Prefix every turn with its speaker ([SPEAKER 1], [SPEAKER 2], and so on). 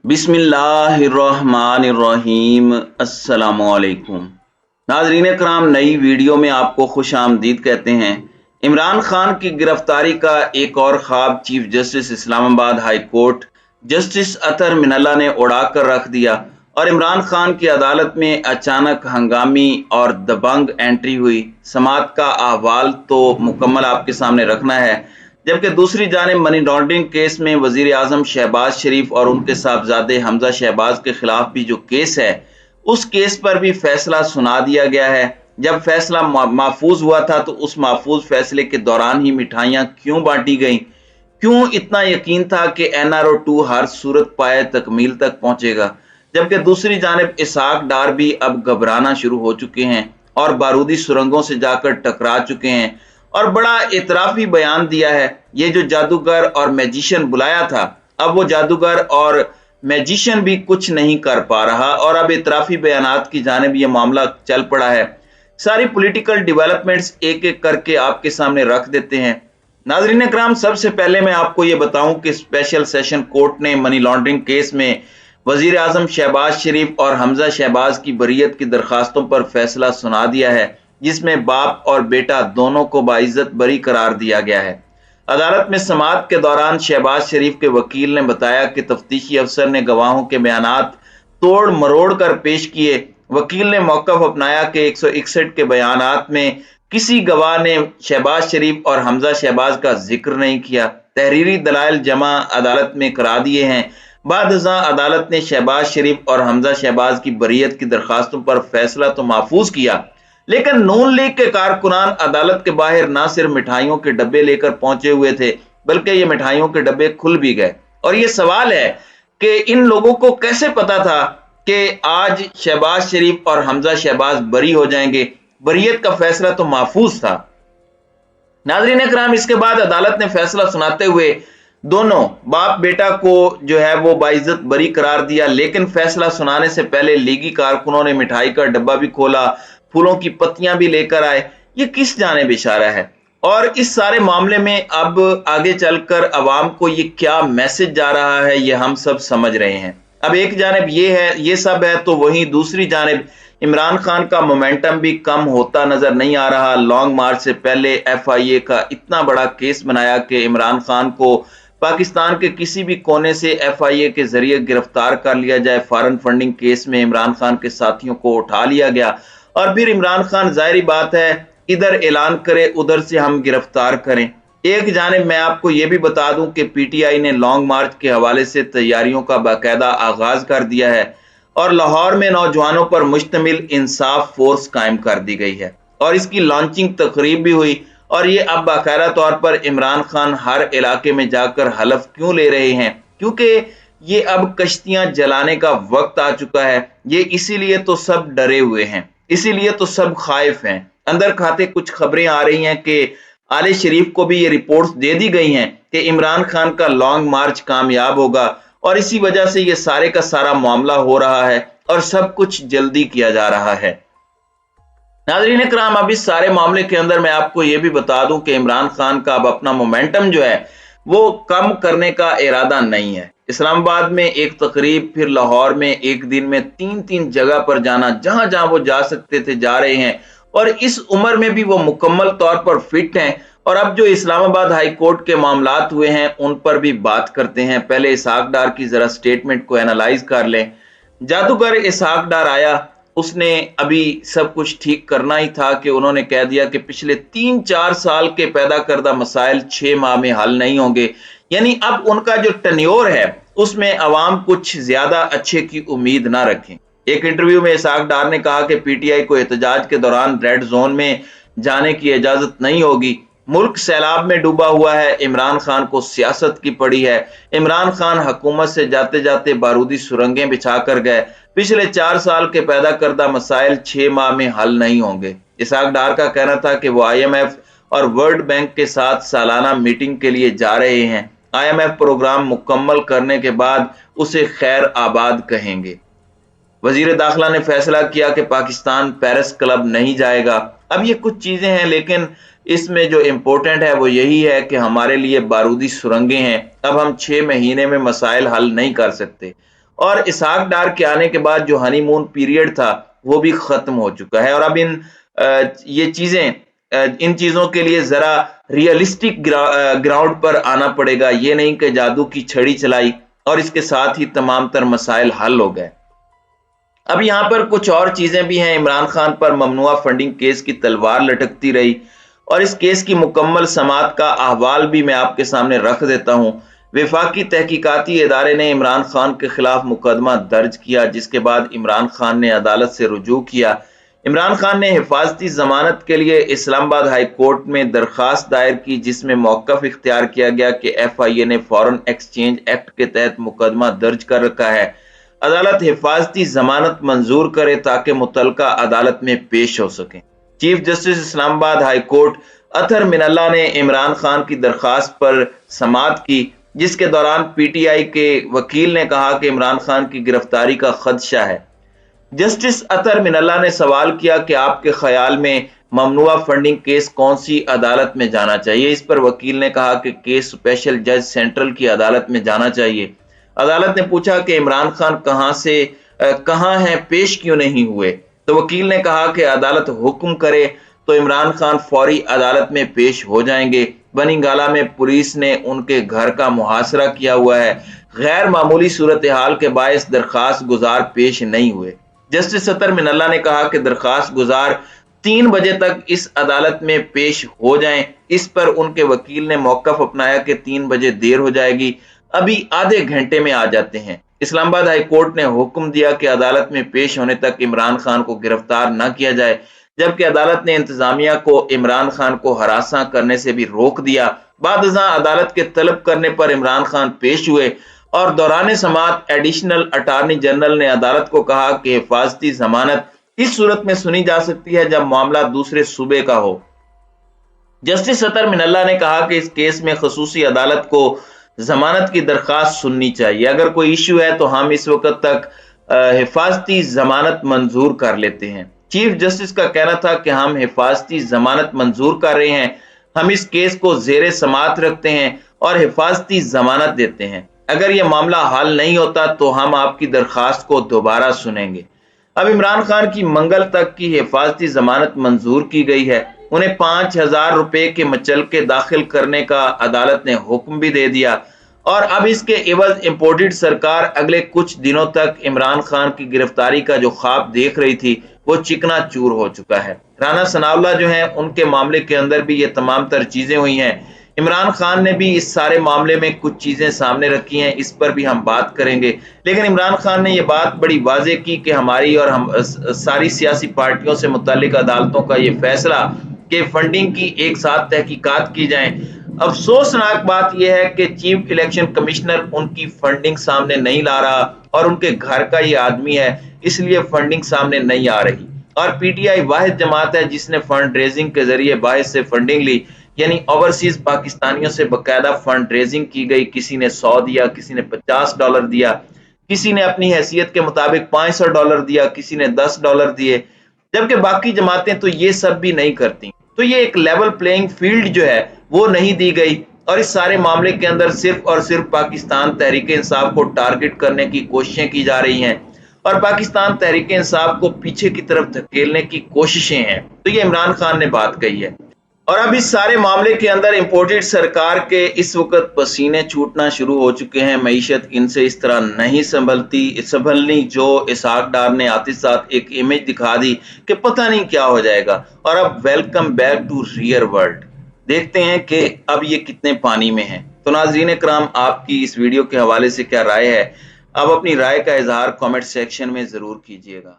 [SPEAKER 1] बिस्मिल्लाहिर्रहमानिर्रहीम। अस्सलामुअलैकुम नाज़रीन कराम, नई वीडियो में आपको खुश आमदीद कहते हैं। इमरान खान की गिरफ्तारी का एक और ख्वाब chief justice Islamabad high court justice Athar Minallah ने उड़ा कर रख दिया और इमरान खान की अदालत में अचानक हंगामी और दबंग एंट्री हुई। समाअत का अहवाल तो मुकम्मल आपके सामने रखना है, जबकि दूसरी जानिब मनी लॉन्ड्रिंग केस में वजीर आजम शहबाज शरीफ और उनके साहबजादे हमजा शहबाज के खिलाफ भी जो केस है, उस केस पर भी फैसला सुना दिया गया है। जब फैसला महफूज हुआ था तो उस महफूज फैसले के दौरान ही मिठाइयां क्यों बांटी गईं? क्यों इतना यकीन था कि NRO 2 हर सूरत पाए तकमील तक पहुंचेगा? जबकि दूसरी जानिब इसहाक डार भी अब घबराना शुरू हो चुके हैं और बारूदी सुरंगों से जाकर टकरा चुके हैं और बड़ा एतराफी बयान दिया है। ये जो जादूगर और मैजिशियन बुलाया था, अब वो जादूगर और मैजिशियन भी कुछ नहीं कर पा रहा और अब एतराफी बयानात की जानिब ये मामला चल पड़ा है। सारी पॉलिटिकल डेवलपमेंट्स एक एक करके आपके सामने रख देते हैं। नाज़रीन इकराम, सबसे पहले मैं आपको ये बताऊं कि स्पेशल सेशन कोर्ट ने मनी लॉन्ड्रिंग केस में वजीर आजम शहबाज शरीफ और हमजा शहबाज की बरीयत की दरखास्तों पर फैसला सुना दिया है, जिसमें बाप और बेटा दोनों को बाइज्जत बरी करार दिया गया है। अदालत में समाअत के दौरान शहबाज शरीफ के वकील ने बताया कि तफ्तीशी अफसर ने गवाहों के बयानात तोड़ मरोड़ कर पेश किए। वकील ने मौक़िफ़ अपनाया कि 161 के बयानात में किसी गवाह ने शहबाज शरीफ और हमजा शहबाज का जिक्र नहीं किया। तहरीरी दलाइल जमा अदालत में करा दिए हैं। बाद अदालत ने शहबाज शरीफ और हमजा शहबाज की बरीयत की दरखास्तों पर फैसला तो महफूज किया, लेकिन नून लीग के कारकुनान अदालत के बाहर ना सिर्फ मिठाइयों के डब्बे लेकर पहुंचे हुए थे, बल्कि ये मिठाइयों के डब्बे खुल भी गए। और ये सवाल है कि इन लोगों को कैसे पता था कि आज शहबाज शरीफ और हमजा शहबाज बरी हो जाएंगे? बरीयत का फैसला तो महफूज था। नाज़रीन इकराम, इसके बाद अदालत ने फैसला सुनाते हुए दोनों बाप बेटा को जो है वो बाइज्जत बरी करार दिया, लेकिन फैसला सुनाने से पहले लीगी कारकुनों ने मिठाई का डब्बा भी खोला, फूलों की पत्तियां भी लेकर आए। ये किस जानिब इशारा है? और इस सारे मामले में अब आगे चलकर अवाम को ये क्या मैसेज जा रहा है, ये हम सब समझ रहे हैं। अब एक जानिब ये है, ये सब है, तो वहीं दूसरी जानिब इमरान खान का मोमेंटम भी कम होता नजर नहीं आ रहा। लॉन्ग मार्च से पहले FIA का इतना बड़ा केस बनाया कि इमरान खान को पाकिस्तान के किसी भी कोने से FIA के जरिए गिरफ्तार कर लिया जाए। फॉरेन फंडिंग केस में इमरान खान के साथियों को उठा लिया गया और फिर इमरान खान जाहिर बात है इधर ऐलान करे उधर से हम गिरफ्तार करें। एक जानिब मैं आपको यह भी बता दूं कि PTI ने लॉन्ग मार्च के हवाले से तैयारियों का बाकायदा आगाज कर दिया है और लाहौर में नौजवानों पर मुश्तमिल इंसाफ फोर्स कायम कर दी गई है और इसकी लॉन्चिंग तकरीब भी हुई। और ये अब बाकायदा तौर पर इमरान खान हर इलाके में जाकर हलफ क्यों ले रहे हैं? क्योंकि ये अब कश्तियां जलाने का वक्त आ चुका है। ये इसीलिए तो सब डरे हुए हैं, इसीलिए तो सब खाइफ हैं। अंदर खाते कुछ खबरें आ रही हैं कि आले शरीफ को भी ये रिपोर्ट्स दे दी गई हैं कि इमरान खान का लॉन्ग मार्च कामयाब होगा और इसी वजह से ये सारे का सारा मामला हो रहा है और सब कुछ जल्दी किया जा रहा है। नाज़रीन इकराम, अब इस सारे मामले के अंदर मैं आपको यह भी बता दूं कि इमरान खान का अब अपना मोमेंटम जो है वो कम करने का इरादा नहीं है। इस्लामाबाद में एक तकरीब, फिर लाहौर में एक दिन में 3-3 जगह पर जाना, जहां जहां वो जा सकते थे जा रहे हैं और इस उम्र में भी वो मुकम्मल तौर पर फिट हैं। और अब जो इस्लामाबाद हाई कोर्ट के मामलात हुए हैं उन पर भी बात करते हैं। पहले इसहाक डार की जरा स्टेटमेंट को एनालाइज कर लें। जादूगर इसहाक डार आया, उसने अभी सब कुछ ठीक करना ही था कि उन्होंने कह दिया कि पिछले 3-4 साल के पैदा करदा मसाइल 6 माह में हल नहीं होंगे। यानी अब उनका जो टेन्योर है उसमें अवाम कुछ ज्यादा अच्छे की उम्मीद ना रखें। एक इंटरव्यू में इसहाक डार ने कहा कि PTI को एहतजाज के दौरान रेड जोन में जाने की इजाजत नहीं होगी। मुल्क सैलाब में डूबा हुआ है, इमरान खान को सियासत की पड़ी है। इमरान खान हुकूमत से जाते जाते बारूदी सुरंगें बिछा कर गए। पिछले 4 साल के पैदा करदा मसाइल 6 माह में हल नहीं होंगे। इसहाक डार का कहना था कि वो IMF और वर्ल्ड बैंक के साथ सालाना मीटिंग के लिए जा रहे हैं। IMF प्रोग्राम मुकम्मल करने के बाद उसे खैर आबाद कहेंगे। वजीर दाखिला ने फैसला किया कि पाकिस्तान पेरिस क्लब नहीं जाएगा। अब ये कुछ चीजें हैं, लेकिन इसमें जो इम्पोर्टेंट है वो यही है कि हमारे लिए बारूदी सुरंगें हैं। अब हम 6 महीने में मसाइल हल नहीं कर सकते اور اسحاق ڈار کے آنے کے بعد جو ہنی مون پیریڈ تھا وہ بھی ختم ہو چکا ہے، اور اب ان چیزوں کے لیے ذرا ریئلسٹک گراؤنڈ پر آنا پڑے گا، یہ نہیں کہ جادو کی چھڑی چلائی اور اس کے ساتھ ہی تمام تر مسائل حل ہو گئے۔ اب یہاں پر کچھ اور چیزیں بھی ہیں۔ عمران خان پر ممنوعہ فنڈنگ کیس کی تلوار لٹکتی رہی، اور اس کیس کی مکمل سماعت کا احوال بھی میں آپ کے سامنے رکھ دیتا ہوں۔ وفاقی تحقیقاتی ادارے نے عمران خان کے خلاف مقدمہ درج کیا، جس کے بعد عمران خان نے عدالت سے رجوع کیا۔ عمران خان نے حفاظتی ضمانت کے لیے اسلام آباد ہائی کورٹ میں درخواست دائر کی، جس میں موقف اختیار کیا گیا کہ ایف آئی اے نے فارن ایکسچینج ایکٹ کے تحت مقدمہ درج کر رکھا ہے۔ عدالت حفاظتی ضمانت منظور کرے تاکہ متعلقہ عدالت میں پیش ہو سکیں۔ چیف جسٹس اسلام آباد ہائی کورٹ اطہر من اللہ نے عمران خان کی درخواست پر سماعت کی، جس کے دوران پی ٹی آئی کے وکیل نے کہا کہ عمران خان کی گرفتاری کا خدشہ ہے۔ جسٹس اطہر من اللہ نے سوال کیا کہ آپ کے خیال میں ممنوعہ فنڈنگ کیس کون سی عدالت میں جانا چاہیے؟ اس پر وکیل نے کہا کہ کیس اسپیشل جج سینٹرل کی عدالت میں جانا چاہیے۔ عدالت نے پوچھا کہ عمران خان کہاں ہیں، پیش کیوں نہیں ہوئے؟ تو وکیل نے کہا کہ عدالت حکم کرے تو عمران خان فوری عدالت میں پیش ہو جائیں گے۔ بنی گالہ میں پولیس نے ان کے گھر کا محاصرہ کیا ہوا ہے۔ غیر معمولی صورتحال کے باعث درخواست گزار پیش نہیں ہوئے۔ جسٹس اطہر من اللہ نے کہا کہ درخواست گزار 3 بجے تک اس عدالت میں پیش ہو جائیں۔ اس پر ان کے وکیل نے موقف اپنایا کہ 3 بجے دیر ہو جائے گی، ابھی آدھے گھنٹے میں آ جاتے ہیں۔ اسلام آباد ہائی کورٹ نے حکم دیا کہ عدالت میں پیش ہونے تک عمران خان کو گرفتار نہ کیا جائے، جبکہ عدالت نے انتظامیہ کو عمران خان کو ہراساں کرنے سے بھی روک دیا۔ بعد ازاں عدالت کے طلب کرنے پر عمران خان پیش ہوئے، اور دوران سماعت ایڈیشنل اٹارنی جنرل نے عدالت کو کہا کہ حفاظتی ضمانت اس صورت میں سنی جا سکتی ہے جب معاملہ دوسرے صوبے کا ہو۔ جسٹس اطہر من اللہ نے کہا کہ اس کیس میں خصوصی عدالت کو ضمانت کی درخواست سننی چاہیے۔ اگر کوئی ایشو ہے تو ہم اس وقت تک حفاظتی ضمانت منظور کر لیتے ہیں۔ چیف جسٹس کا کہنا تھا کہ ہم حفاظتی ضمانت منظور کر رہے ہیں، ہم اس کیس کو زیر سماعت رکھتے ہیں اور حفاظتی ضمانت دیتے ہیں۔ اگر یہ معاملہ حل نہیں ہوتا تو ہم آپ کی درخواست کو دوبارہ سنیں گے۔ اب عمران خان کی منگل تک کی حفاظتی ضمانت منظور کی گئی ہے۔ انہیں 5,000 روپے کے مچلکے داخل کرنے کا عدالت نے حکم بھی دے دیا، اور اب اس کے عوض امپورٹڈ سرکار اگلے کچھ دنوں تک عمران خان کی گرفتاری کا جو خواب دیکھ رہی تھی وہ چکنا چور ہو چکا ہے۔ رانا ثناء اللہ جو ہیں، ان کے معاملے کے اندر بھی یہ تمام تر چیزیں ہوئی ہیں۔ عمران خان نے بھی اس سارے معاملے میں کچھ چیزیں سامنے رکھی ہیں، اس پر بھی ہم بات کریں گے، لیکن عمران خان نے یہ بات بڑی واضح کی کہ ہماری اور ہم ساری سیاسی پارٹیوں سے متعلق عدالتوں کا یہ فیصلہ کہ فنڈنگ کی ایک ساتھ تحقیقات کی جائیں۔ افسوسناک بات یہ ہے کہ چیف الیکشن کمشنر ان کی فنڈنگ سامنے نہیں لا رہا، اور ان کے گھر کا یہ آدمی ہے، اس لیے فنڈنگ سامنے نہیں آ رہی، اور پی ٹی آئی واحد جماعت ہے جس نے فنڈ ریزنگ کے ذریعے باہر سے فنڈنگ لی، یعنی اوورسیز پاکستانیوں سے باقاعدہ فنڈ ریزنگ کی گئی۔ کسی نے 100 دیا، کسی نے $50 دیا، کسی نے اپنی حیثیت کے مطابق $500 دیا، کسی نے $10 دیے، جبکہ باقی جماعتیں تو یہ سب بھی نہیں کرتی۔ تو یہ ایک لیول پلینگ فیلڈ جو ہے وہ نہیں دی گئی، اور اس سارے معاملے کے اندر صرف اور صرف پاکستان تحریک انصاف کو ٹارگٹ کرنے کی کوششیں کی جا رہی ہیں، اور پاکستان تحریک انصاف کو پیچھے کی طرف دھکیلنے کی کوششیں ہیں۔ تو یہ عمران خان نے بات کہی ہے، اور اب اس سارے معاملے کے اندر امپورٹڈ سرکار کے اس وقت پسینے چھوٹنا شروع ہو چکے ہیں۔ معیشت ان سے اس طرح نہیں سنبھلنی جو اسحاق ڈار نے آتے ساتھ ایک امیج دکھا دی کہ پتہ نہیں کیا ہو جائے گا، اور اب welcome back to rear world. دیکھتے ہیں کہ اب یہ کتنے پانی میں ہیں۔ تو ناظرین کرام، آپ کی اس ویڈیو کے حوالے سے کیا رائے ہے؟ اب اپنی رائے کا اظہار کامنٹ سیکشن میں ضرور کیجیے گا۔